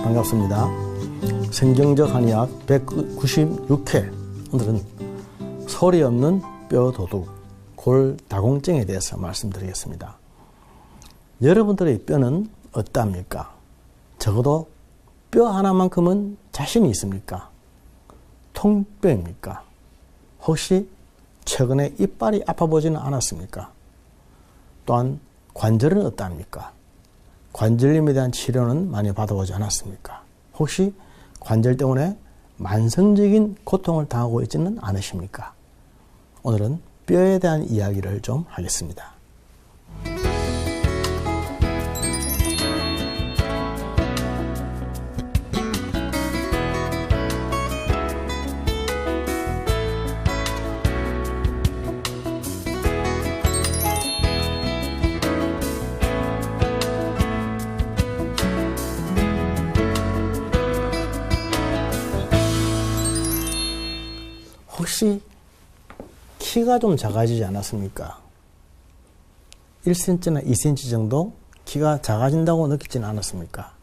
반갑습니다. 성경적 한의학 196회, 오늘은 소리 없는 뼈 도둑, 골다공증에 대해서 말씀드리겠습니다. 여러분들의 뼈는 어떠합니까? 적어도 뼈 하나만큼은 자신이 있습니까? 통뼈입니까? 혹시 최근에 이빨이 아파 보지는 않았습니까? 또한 관절은 어떠합니까? 관절염에 대한 치료는 많이 받아보지 않았습니까? 혹시 관절 때문에 만성적인 고통을 당하고 있지는 않으십니까? 오늘은 뼈에 대한 이야기를 좀 하겠습니다. 혹시 키가 좀 작아지지 않았습니까? 1cm나 2cm 정도 키가 작아진다고 느끼지는 않았습니까?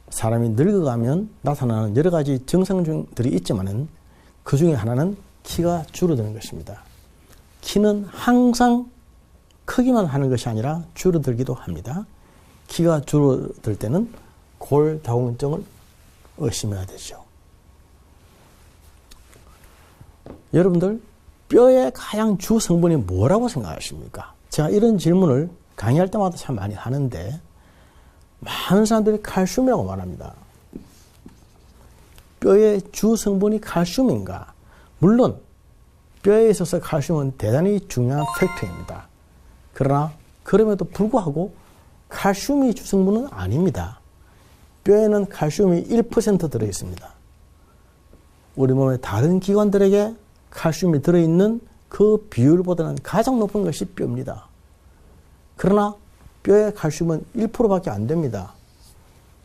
사람이 늙어가면 나타나는 여러 가지 증상들이 있지만은 그 중에 하나는 키가 줄어드는 것입니다. 키는 항상 크기만 하는 것이 아니라 줄어들기도 합니다. 키가 줄어들 때는 골다공증을 의심해야 되죠. 여러분들, 뼈의 가장 주 성분이 뭐라고 생각하십니까? 제가 이런 질문을 강의할 때마다 참 많이 하는데 많은 사람들이 칼슘이라고 말합니다. 뼈의 주 성분이 칼슘인가? 물론 뼈에 있어서 칼슘은 대단히 중요한 팩터입니다. 그러나 그럼에도 불구하고 칼슘이 주 성분은 아닙니다. 뼈에는 칼슘이 1% 들어있습니다. 우리 몸의 다른 기관들에게 칼슘이 들어있는 그 비율보다는 가장 높은 것이 뼈입니다. 그러나 뼈의 칼슘은 1%밖에 안 됩니다.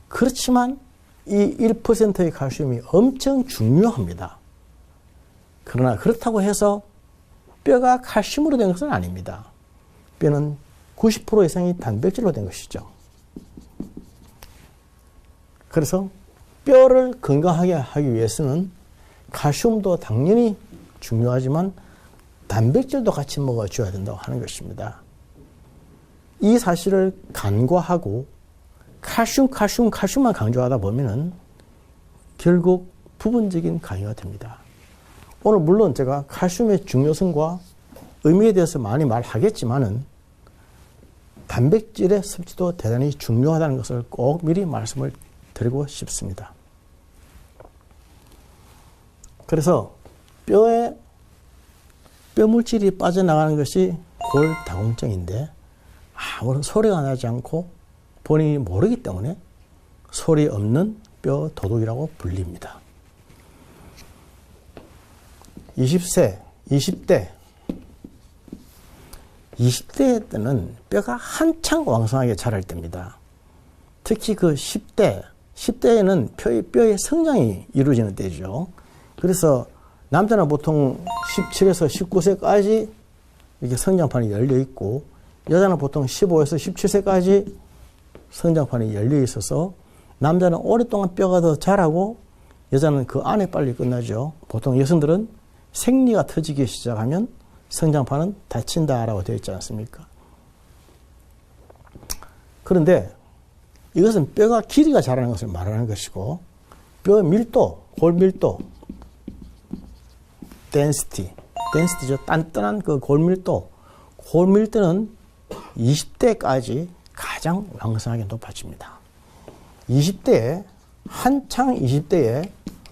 그렇지만 이 1%의 칼슘이 엄청 중요합니다. 그러나 그렇다고 해서 뼈가 칼슘으로 된 것은 아닙니다. 뼈는 90% 이상이 단백질로 된 것이죠. 그래서 뼈를 건강하게 하기 위해서는 칼슘도 당연히 중요하지만 단백질도 같이 먹어줘야 된다고 하는 것입니다. 이 사실을 간과하고 칼슘만 강조하다 보면은 결국 부분적인 강의가 됩니다. 오늘 물론 제가 칼슘의 중요성과 의미에 대해서 많이 말하겠지만은 단백질의 섭취도 대단히 중요하다는 것을 꼭 미리 말씀을 드리고 싶습니다. 그래서 뼈에 뼈물질이 빠져나가는 것이 골다공증인데 아무런 소리가 나지 않고 본인이 모르기 때문에 소리 없는 뼈 도둑이라고 불립니다. 20세, 20대 때는 뼈가 한창 왕성하게 자랄 때입니다. 특히 그 10대에는 뼈의 성장이 이루어지는 때죠. 그래서 남자는 보통 17에서 19세까지 이렇게 성장판이 열려 있고 여자는 보통 15에서 17세까지 성장판이 열려 있어서 남자는 오랫동안 뼈가 더 자라고 여자는 그 안에 빨리 끝나죠. 보통 여성들은 생리가 터지기 시작하면 성장판은 닫힌다라고 되어 있지 않습니까? 그런데 이것은 뼈가 길이가 자라는 것을 말하는 것이고 뼈의 밀도, 골밀도, density죠. 단단한 그 골밀도는 20대까지 가장 왕성하게 높아집니다. 한창 20대에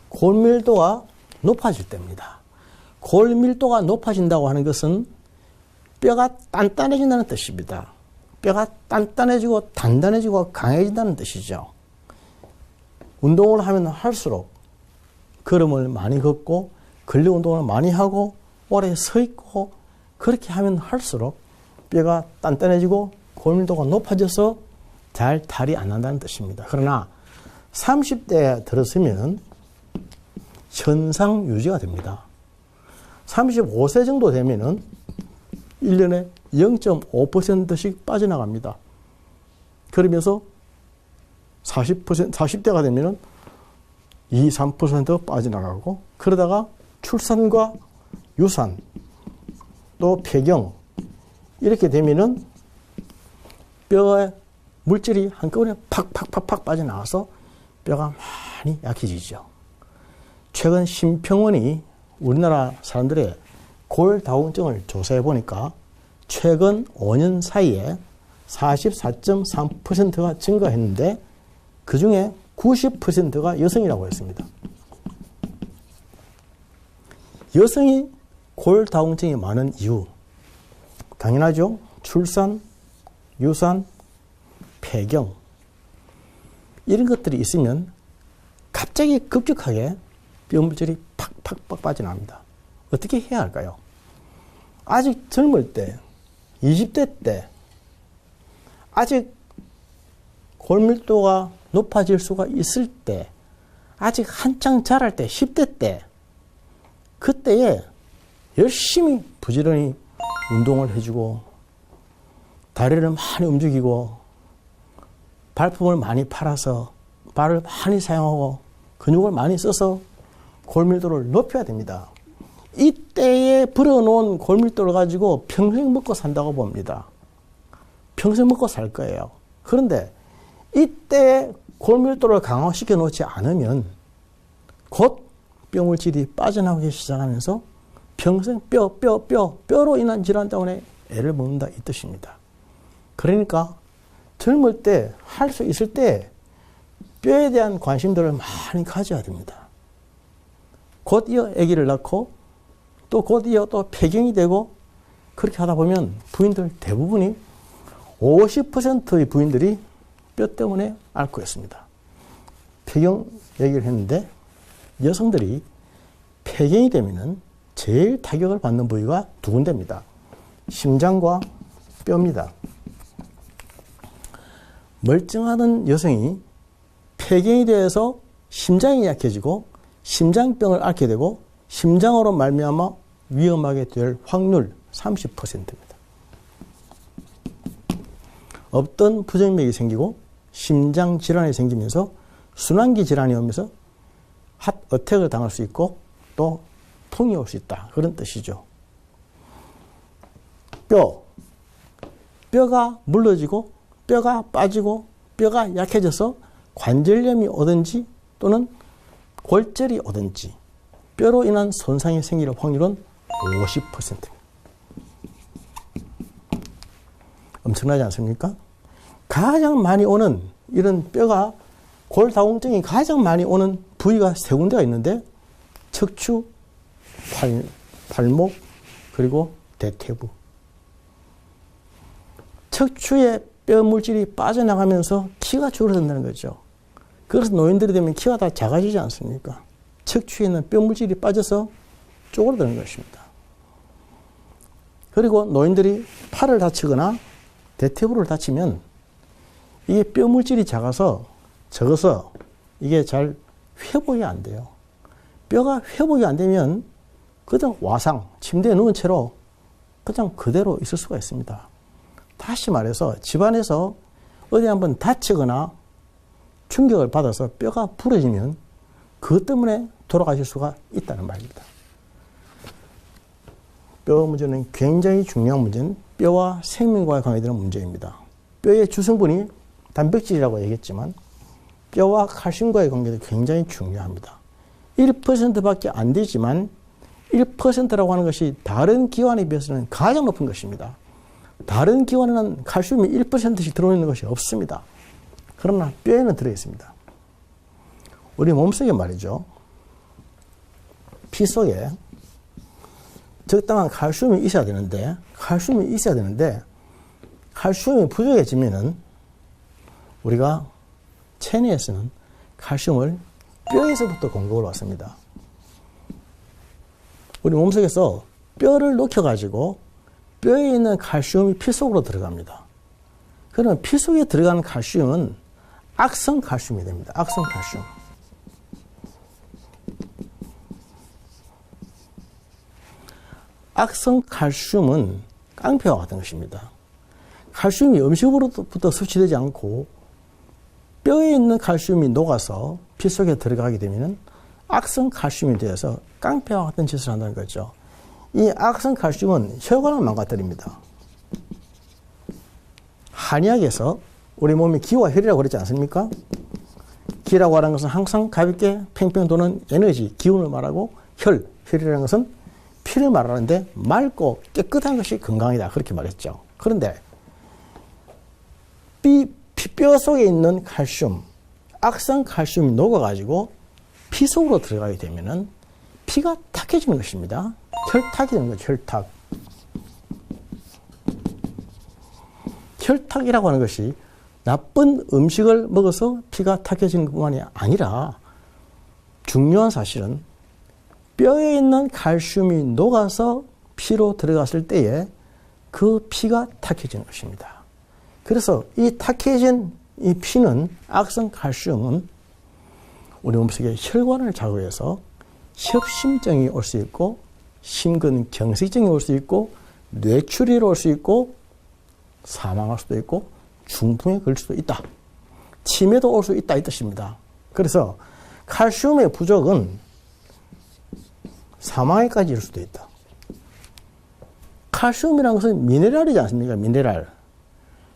골밀도가 높아질 때입니다. 골밀도가 높아진다고 하는 것은 뼈가 단단해진다는 뜻입니다. 뼈가 단단해지고 단단해지고 강해진다는 뜻이죠. 운동을 하면 할수록 걸음을 많이 걷고 근력 운동을 많이 하고 오래 서 있고 그렇게 하면 할수록 뼈가 단단해지고 골밀도가 높아져서 잘 탈이 안 난다는 뜻입니다. 그러나 30대에 들어서면 현상 유지가 됩니다. 35세 정도 되면은 1년에 0.5%씩 빠져나갑니다. 그러면서 40대가 되면은 3% 빠져나가고, 그러다가 출산과 유산, 또 폐경, 이렇게 되면은 뼈에 물질이 한꺼번에 팍팍팍팍 빠져나와서 뼈가 많이 약해지죠. 최근 심평원이 우리나라 사람들의 골다공증을 조사해 보니까 최근 5년 사이에 44.3%가 증가했는데 그 중에 90%가 여성이라고 했습니다. 여성이 골다공증이 많은 이유, 당연하죠. 출산, 유산, 폐경, 이런 것들이 있으면 갑자기 급격하게 뼈물질이 팍팍팍 빠져나갑니다. 어떻게 해야 할까요? 아직 젊을 때, 20대 때, 아직 골밀도가 높아질 수가 있을 때, 아직 한창 자랄 때, 10대 때, 그때에 열심히 부지런히 운동을 해주고, 다리를 많이 움직이고, 발품을 많이 팔아서 발을 많이 사용하고 근육을 많이 써서 골밀도를 높여야 됩니다. 이때에 불어놓은 골밀도를 가지고 평생 먹고 산다고 봅니다. 평생 먹고 살 거예요. 그런데 이때 골밀도를 강화시켜 놓지 않으면 곧 뼈물질이 빠져나오기 시작하면서 평생 뼈로 인한 질환 때문에 애를 먹는다, 이 뜻입니다. 그러니까 젊을 때, 할 수 있을 때 뼈에 대한 관심들을 많이 가져야 됩니다. 곧 이어 아기를 낳고 또 곧 이어 또 폐경이 되고, 그렇게 하다 보면 부인들 대부분이 50%의 부인들이 뼈 때문에 앓고 있습니다. 폐경 얘기를 했는데 여성들이 폐경이 되면은 제일 타격을 받는 부위가 두 군데입니다. 심장과 뼈입니다. 멀쩡하던 여성이 폐경이 되어서 심장이 약해지고 심장병을 앓게 되고 심장으로 말미암아 위험하게 될 확률 30%입니다. 없던 부정맥이 생기고 심장 질환이 생기면서 순환기 질환이 오면서 핫어택을 당할 수 있고 또 통이 올 수 있다, 그런 뜻이죠. 뼈가 물러지고 뼈가 빠지고 뼈가 약해져서 관절염이 오든지 또는 골절이 오든지 뼈로 인한 손상이 생길 확률은 50%입니다. 엄청나지 않습니까? 가장 많이 오는 이런 뼈가, 골다공증이 가장 많이 오는 부위가 세 군데가 있는데 척추, 발목, 그리고 대퇴부. 척추에 뼈 물질이 빠져나가면서 키가 줄어든다는 거죠. 그래서 노인들이 되면 키가 다 작아지지 않습니까? 척추에 있는 뼈 물질이 빠져서 쪼그라드는 것입니다. 그리고 노인들이 팔을 다치거나 대퇴부를 다치면 이게 뼈 물질이 적어서 이게 잘 회복이 안 돼요. 뼈가 회복이 안 되면 그냥 와상, 침대에 누운 채로 그냥 그대로 있을 수가 있습니다. 다시 말해서 집안에서 어디 한번 다치거나 충격을 받아서 뼈가 부러지면 그것 때문에 돌아가실 수가 있다는 말입니다. 뼈 문제는 굉장히 중요한 문제는 뼈와 생명과의 관계되는 문제입니다. 뼈의 주성분이 단백질이라고 얘기했지만 뼈와 칼슘과의 관계도 굉장히 중요합니다. 1%밖에 안 되지만 1%라고 하는 것이 다른 기관에 비해서는 가장 높은 것입니다. 다른 기관에는 칼슘이 1%씩 들어있는 것이 없습니다. 그러나 뼈에는 들어있습니다. 우리 몸속에 말이죠. 피 속에 적당한 칼슘이 있어야 되는데 칼슘이 부족해지면은 우리가 체내에서는 칼슘을 뼈에서부터 공급을 받습니다. 우리 몸속에서 뼈를 녹여가지고 뼈에 있는 칼슘이 피 속으로 들어갑니다. 그러면 피 속에 들어가는 칼슘은 악성 칼슘이 됩니다. 악성 칼슘. 악성 칼슘은 깡패와 같은 것입니다. 칼슘이 음식으로부터 섭취되지 않고 뼈에 있는 칼슘이 녹아서 피 속에 들어가게 되면 악성 칼슘이 되어서 깡패와 같은 짓을 한다는 거죠. 이 악성 칼슘은 혈관을 망가뜨립니다. 한의학에서 우리 몸이 기와 혈이라고 그러지 않습니까? 기라고 하는 것은 항상 가볍게 팽팽 도는 에너지, 기운을 말하고 혈이라는 것은 피를 말하는데 맑고 깨끗한 것이 건강이다. 그렇게 말했죠. 그런데 뼈 속에 있는 칼슘, 악성 칼슘이 녹아가지고 피 속으로 들어가게 되면은 피가 탁해지는 것입니다. 혈탁이 되는 거죠. 혈탁. 혈탁이라고 하는 것이 나쁜 음식을 먹어서 피가 탁해지는 것만이 아니라 중요한 사실은 뼈에 있는 칼슘이 녹아서 피로 들어갔을 때에 그 피가 탁해지는 것입니다. 그래서 이 탁해진 이 피는, 악성 칼슘은 우리 몸속에 혈관을 자극해서 협심증이 올 수 있고, 심근경색증이 올 수 있고, 뇌출혈이 올 수 있고, 사망할 수도 있고, 중풍에 걸릴 수도 있다. 치매도 올 수 있다 이 뜻입니다. 그래서 칼슘의 부족은 사망에까지 이를 수도 있다. 칼슘이라는 것은 미네랄이지 않습니까? 미네랄.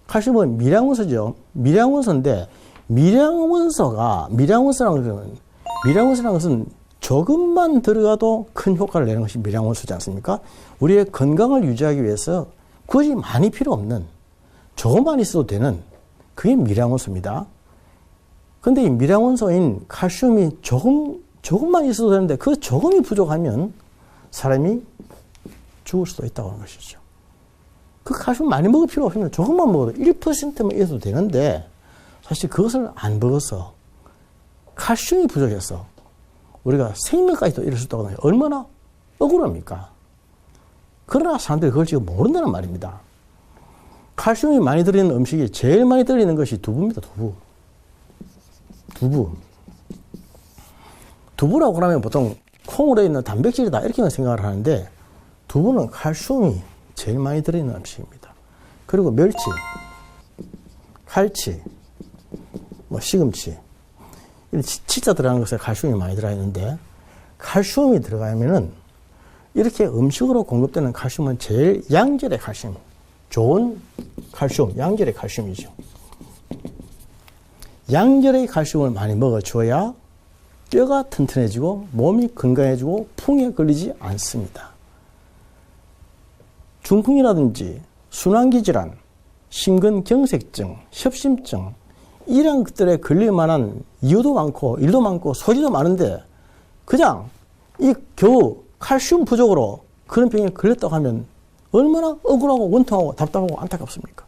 칼슘은 미량원소죠. 미량원소인데 미량원소라는 것은 조금만 들어가도 큰 효과를 내는 것이 미량원소지 않습니까? 우리의 건강을 유지하기 위해서 굳이 많이 필요 없는, 조금만 있어도 되는, 그게 미량원소입니다. 근데 이 미량원소인 칼슘이 조금만 있어도 되는데 그 조금이 부족하면 사람이 죽을 수도 있다고 하는 것이죠. 그 칼슘 많이 먹을 필요 없으면 조금만 먹어도 1%만 있어도 되는데 사실 그것을 안 먹어서 칼슘이 부족해서 우리가 생명까지도 잃을 수 있다고 하면 얼마나 억울합니까? 그러나 사람들이 그걸 지금 모른다는 말입니다. 칼슘이 많이 들어있는 음식이 제일 많이 들어있는 것이 두부입니다. 두부라고 그러면 보통 콩으로 있는 단백질이다 이렇게만 생각을 하는데 두부는 칼슘이 제일 많이 들어있는 음식입니다. 그리고 멸치, 갈치, 시금치 이런 치자 들어가는 것에 칼슘이 많이 들어있는데 칼슘이 들어가면은 이렇게 음식으로 공급되는 칼슘은 제일 양질의 칼슘, 좋은 칼슘, 양질의 칼슘이죠. 양질의 칼슘을 많이 먹어줘야 뼈가 튼튼해지고 몸이 건강해지고 풍에 걸리지 않습니다. 중풍이라든지 순환기 질환, 심근경색증, 협심증 이런 것들에 걸릴 만한 이유도 많고 일도 많고 소지도 많은데 그냥 이 겨우 칼슘 부족으로 그런 병에 걸렸다고 하면 얼마나 억울하고 원통하고 답답하고 안타깝습니까?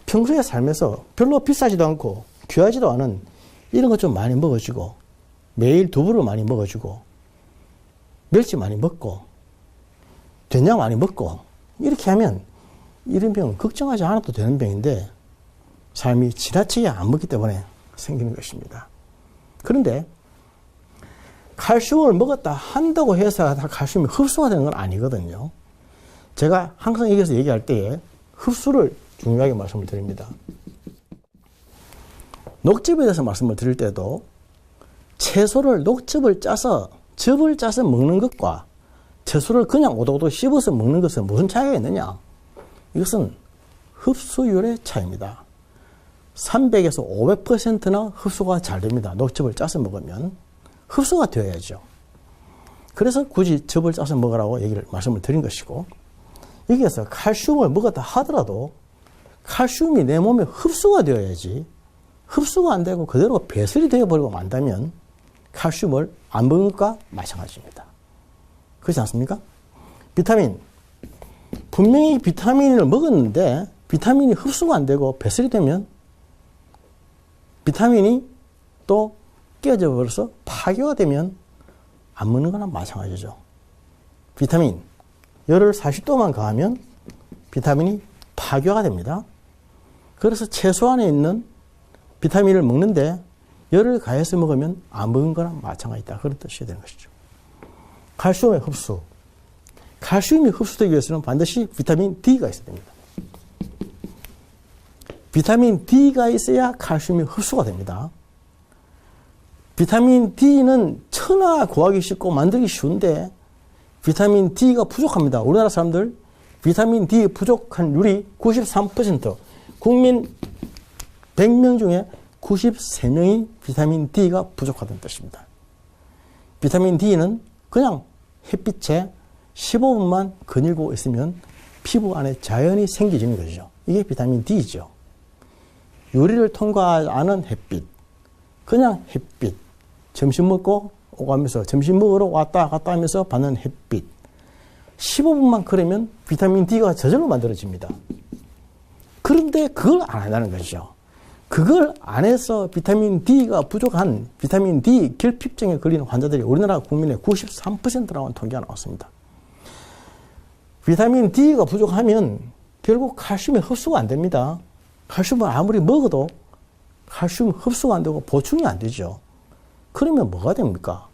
평소에 살면서 별로 비싸지도 않고 귀하지도 않은 이런 것 좀 많이 먹어주고 매일 두부를 많이 먹어주고 멸치 많이 먹고 된장 많이 먹고 이렇게 하면 이런 병은 걱정하지 않아도 되는 병인데 삶이 지나치게 안 먹기 때문에 생기는 것입니다. 그런데 칼슘을 먹었다 한다고 해서 다 칼슘이 흡수가 되는 건 아니거든요. 제가 항상 여기서 얘기할 때에 흡수를 중요하게 말씀을 드립니다. 녹즙에 대해서 말씀을 드릴 때도 채소를 녹즙을 짜서 즙을 짜서 먹는 것과 채소를 그냥 오독오독 씹어서 먹는 것은 무슨 차이가 있느냐? 이것은 흡수율의 차이입니다. 300에서 500%나 흡수가 잘 됩니다. 녹즙을 짜서 먹으면 흡수가 되어야죠. 그래서 굳이 즙을 짜서 먹으라고 말씀을 드린 것이고 여기에서 칼슘을 먹었다 하더라도 칼슘이 내 몸에 흡수가 되어야지 흡수가 안 되고 그대로 배설이 되어버리고 만다면 칼슘을 안 먹는 것과 마찬가지입니다. 그렇지 않습니까? 비타민. 분명히 비타민을 먹었는데 비타민이 흡수가 안 되고 배설이 되면 비타민이 또 깨져 버려서 파괴가 되면 안 먹는 거나 마찬가지죠. 비타민. 열을 40도만 가하면 비타민이 파괴가 됩니다. 그래서 채소 안에 있는 비타민을 먹는데 열을 가해서 먹으면 안 먹은 거나 마찬가지다. 그런 뜻이 되는 것이죠. 칼슘의 흡수. 칼슘이 흡수되기 위해서는 반드시 비타민 D가 있어야 됩니다. 비타민 D가 있어야 칼슘이 흡수가 됩니다. 비타민 D는 천하 구하기 쉽고 만들기 쉬운데 비타민 D가 부족합니다. 우리나라 사람들 비타민 D 부족한율이 93%, 국민 100명 중에 93명이 비타민 D가 부족하다는 뜻입니다. 비타민 D는 그냥 햇빛에 15분만 거닐고 있으면 피부 안에 자연히 생기지는 거죠. 이게 비타민 D죠. 유리를 통과하지 않은 햇빛, 그냥 햇빛, 점심 먹고 오가면서 점심 먹으러 왔다 갔다 하면서 받는 햇빛, 15분만 그러면 비타민 D가 저절로 만들어집니다. 그런데 그걸 안 한다는 거죠. 그걸 안 해서 비타민 D가 부족한 비타민 D 결핍증에 걸리는 환자들이 우리나라 국민의 93%라는 통계가 나왔습니다. 비타민 D가 부족하면 결국 칼슘이 흡수가 안 됩니다. 칼슘을 아무리 먹어도 칼슘 흡수가 안 되고 보충이 안 되죠. 그러면 뭐가 됩니까?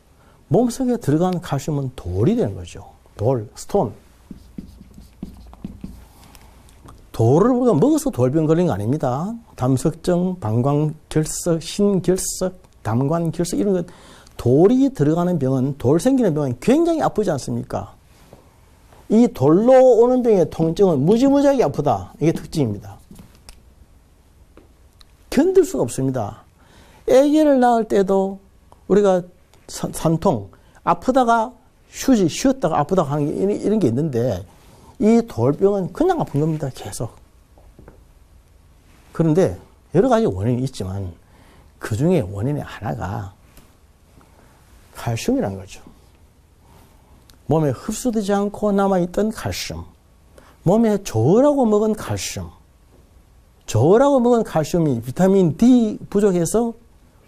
몸속에 들어간 칼슘은 돌이 되는 거죠. 돌, 스톤. 돌을 우리가 먹어서 돌병 걸린 거 아닙니다. 담석증, 방광결석, 신결석, 담관결석 이런 것 돌이 들어가는 병은, 돌 생기는 병은 굉장히 아프지 않습니까? 이 돌로 오는 병의 통증은 무지무지하게 아프다. 이게 특징입니다. 견딜 수가 없습니다. 아기를 낳을 때도 우리가 산통, 아프다가 휴지, 쉬었다가 아프다가 하는 게 이런 게 있는데 이 돌병은 그냥 아픈 겁니다. 계속. 그런데 여러 가지 원인이 있지만 그 중에 원인의 하나가 칼슘이라는 거죠. 몸에 흡수되지 않고 남아있던 칼슘, 몸에 저으라고 먹은 칼슘, 저으라고 먹은 칼슘이 비타민 D 부족해서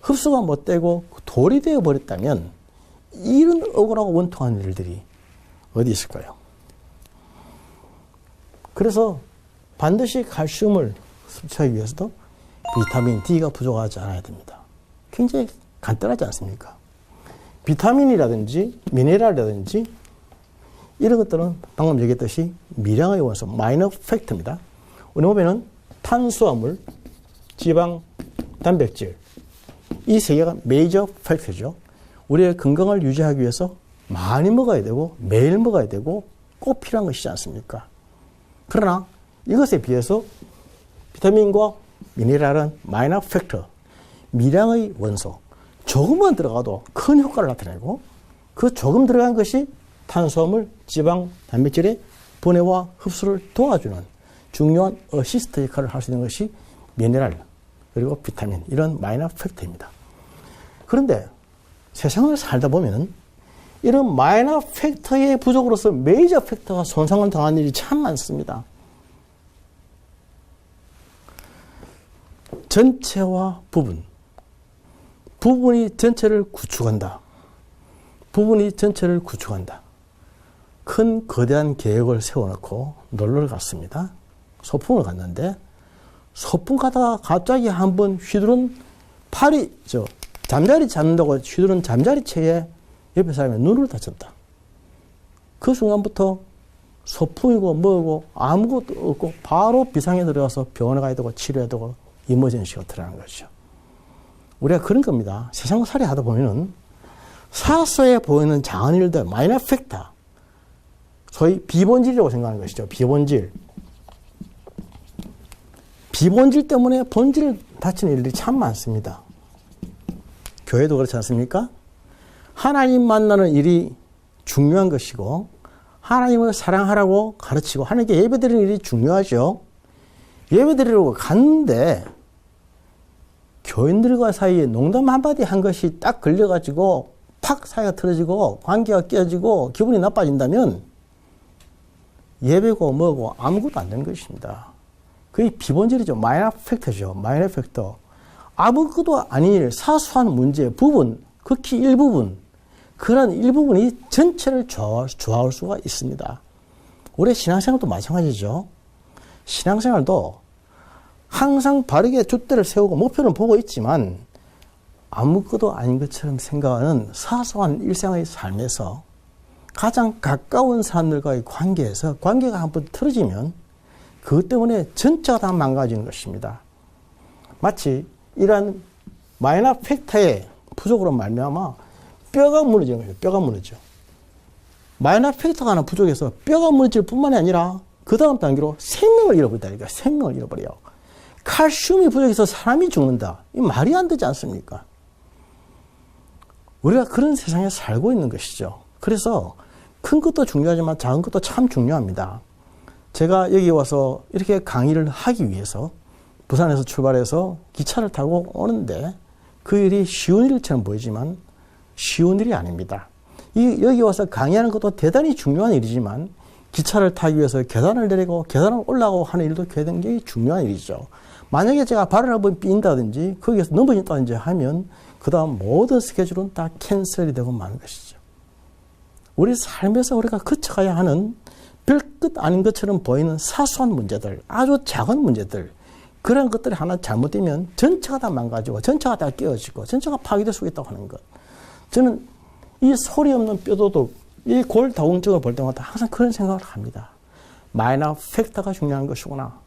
흡수가 못 되고 돌이 되어 버렸다면 이런 억울하고 원통한 일들이 어디 있을까요? 그래서 반드시 칼슘을 섭취하기 위해서도 비타민 D가 부족하지 않아야 됩니다. 굉장히 간단하지 않습니까? 비타민이라든지 미네랄이라든지 이런 것들은 방금 얘기했듯이 미량의 원소, 마이너 팩터입니다. 우리 몸에는 탄수화물, 지방, 단백질 이 세 개가 메이저 팩터죠. 우리의 건강을 유지하기 위해서 많이 먹어야 되고 매일 먹어야 되고 꼭 필요한 것이지 않습니까? 그러나 이것에 비해서 비타민과 미네랄은 마이너 팩터, 미량의 원소, 조금만 들어가도 큰 효과를 나타내고 그 조금 들어간 것이 탄수화물, 지방, 단백질의 분해와 흡수를 도와주는 중요한 어시스트 역할을 할 수 있는 것이 미네랄 그리고 비타민 이런 마이너 팩터입니다. 그런데 세상을 살다 보면 이런 마이너 팩터의 부족으로서 메이저 팩터가 손상을 당하는 일이 참 많습니다. 전체와 부분, 부분이 전체를 구축한다. 부분이 전체를 구축한다. 큰 거대한 계획을 세워놓고 놀러를 갔습니다. 소풍을 갔는데 소풍 가다가 갑자기 한번 휘두른 팔이 잠자리 잡는다고 휘두른 잠자리채에 옆에 사람이 눈을 다쳤다. 그 순간부터 소풍이고 뭐고 아무것도 없고 바로 비상에 들어가서 병원에 가야 되고 치료해야 되고 이머전시가 들어가는 거죠. 우리가 그런 겁니다. 세상살이 하다 보면은 사소해 보이는 작은 일들, 마이너 팩터, 소위 비본질이라고 생각하는 것이죠. 비본질. 비본질 때문에 본질을 다치는 일들이 참 많습니다. 교회도 그렇지 않습니까? 하나님 만나는 일이 중요한 것이고 하나님을 사랑하라고 가르치고 하나님께 예배드리는 일이 중요하죠. 예배드리려고 갔는데 교인들과 사이에 농담 한마디 한 것이 딱 걸려가지고 팍 사이가 틀어지고 관계가 깨지고 기분이 나빠진다면 예배고 뭐고 아무것도 안 되는 것입니다. 그게 비본질이죠. 마이너 팩터죠. 마이너 팩터. 아무것도 아닌 일, 사소한 문제, 부분, 극히 일부분, 그런 일부분이 전체를 좌우할 수가 있습니다. 우리 신앙생활도 마찬가지죠. 신앙생활도 항상 바르게 줏대를 세우고 목표는 보고 있지만 아무것도 아닌 것처럼 생각하는 사소한 일상의 삶에서 가장 가까운 사람들과의 관계에서 관계가 한번 틀어지면 그것 때문에 전체가 다 망가지는 것입니다. 마치 이러한 마이너 팩터의 부족으로 말미암아 뼈가 무너지는 거예요. 뼈가 무너져. 마이너 팩터가 하나 부족해서 뼈가 무너질 뿐만이 아니라 그 다음 단계로 생명을 잃어버린다니까. 생명을 잃어버려. 칼슘이 부족해서 사람이 죽는다. 이 말이 안 되지 않습니까? 우리가 그런 세상에 살고 있는 것이죠. 그래서 큰 것도 중요하지만 작은 것도 참 중요합니다. 제가 여기 와서 이렇게 강의를 하기 위해서 부산에서 출발해서 기차를 타고 오는데 그 일이 쉬운 일처럼 보이지만 쉬운 일이 아닙니다. 여기 와서 강의하는 것도 대단히 중요한 일이지만 기차를 타기 위해서 계단을 내리고 계단을 올라가고 하는 일도 굉장히 중요한 일이죠. 만약에 제가 발을 한번 삔다든지 거기에서 넘어진다든지 하면 그 다음 모든 스케줄은 다 캔슬이 되고 마는 것이죠. 우리 삶에서 우리가 거쳐가야 하는 별것 아닌 것처럼 보이는 사소한 문제들, 아주 작은 문제들, 그런 것들이 하나 잘못되면 전체가 다 망가지고 전체가 다 깨어지고 전체가 파괴될 수 있다고 하는 것. 저는 이 소리 없는 뼈도독, 이 골다공증을 볼 때마다 항상 그런 생각을 합니다. 마이너 팩터가 중요한 것이구나.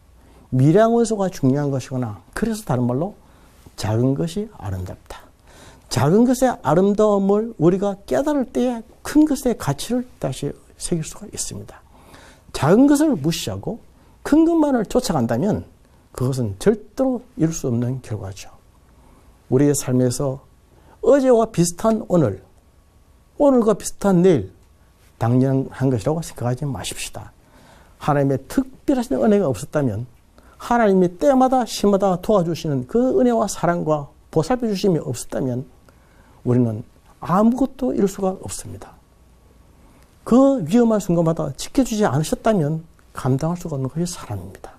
미량원소가 중요한 것이구나. 그래서 다른 말로 작은 것이 아름답다. 작은 것의 아름다움을 우리가 깨달을 때에 큰 것의 가치를 다시 새길 수가 있습니다. 작은 것을 무시하고 큰 것만을 쫓아간다면 그것은 절대로 이룰 수 없는 결과죠. 우리의 삶에서 어제와 비슷한 오늘, 오늘과 비슷한 내일, 당연한 것이라고 생각하지 마십시다. 하나님의 특별하신 은혜가 없었다면, 하나님이 때마다 시마다 도와주시는 그 은혜와 사랑과 보살펴 주심이 없었다면 우리는 아무것도 이룰 수가 없습니다. 그 위험한 순간마다 지켜주지 않으셨다면 감당할 수가 없는 것이 사람입니다.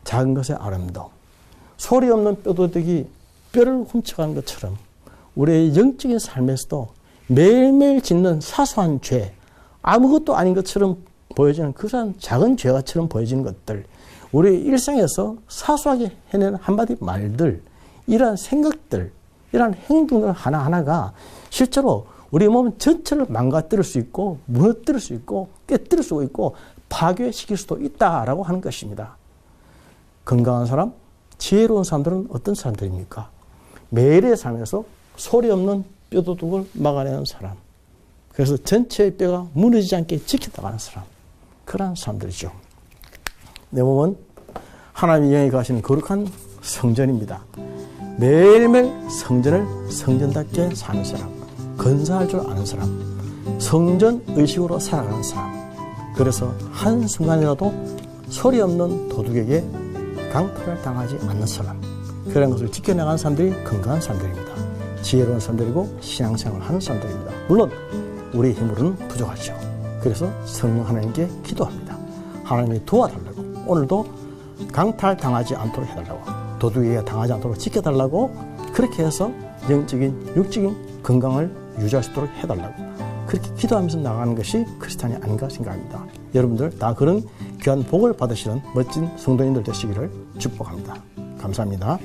작은 것의 아름다움, 소리 없는 뼈도둑이 뼈를 훔쳐가는 것처럼 우리의 영적인 삶에서도 매일매일 짓는 사소한 죄, 아무것도 아닌 것처럼 보여지는 그런 작은 죄가처럼 보여지는 것들, 우리 일상에서 사소하게 해내는 한마디 말들, 이러한 생각들, 이러한 행동들 하나하나가 실제로 우리 몸 전체를 망가뜨릴 수 있고 무너뜨릴 수 있고 깨뜨릴 수 있고 파괴시킬 수도 있다라고 하는 것입니다. 건강한 사람, 지혜로운 사람들은 어떤 사람들입니까? 매일의 삶에서 소리 없는 뼈도둑을 막아내는 사람, 그래서 전체의 뼈가 무너지지 않게 지켜나가는 사람, 그러한 사람들이죠. 내 몸은 하나님의 영이 가시는 거룩한 성전입니다. 매일매일 성전을 성전답게 사는 사람, 건사할 줄 아는 사람, 성전 의식으로 살아가는 사람, 그래서 한순간이라도 소리 없는 도둑에게 강탈을 당하지 않는 사람, 그런 것을 지켜나가는 사람들이 건강한 사람들입니다. 지혜로운 사람들이고 신앙생활을 하는 사람들입니다. 물론 우리의 힘으로는 부족하죠. 그래서 성령 하나님께 기도합니다. 하나님이 도와달라고, 오늘도 강탈 당하지 않도록 해달라고, 도둑에게 당하지 않도록 지켜달라고, 그렇게 해서 영적인 육적인 건강을 유지할 수 있도록 해달라고, 그렇게 기도하면서 나가는 것이 크리스찬이 아닌가 생각합니다. 여러분들 다 그런 귀한 복을 받으시는 멋진 성도님들 되시기를 축복합니다. 감사합니다.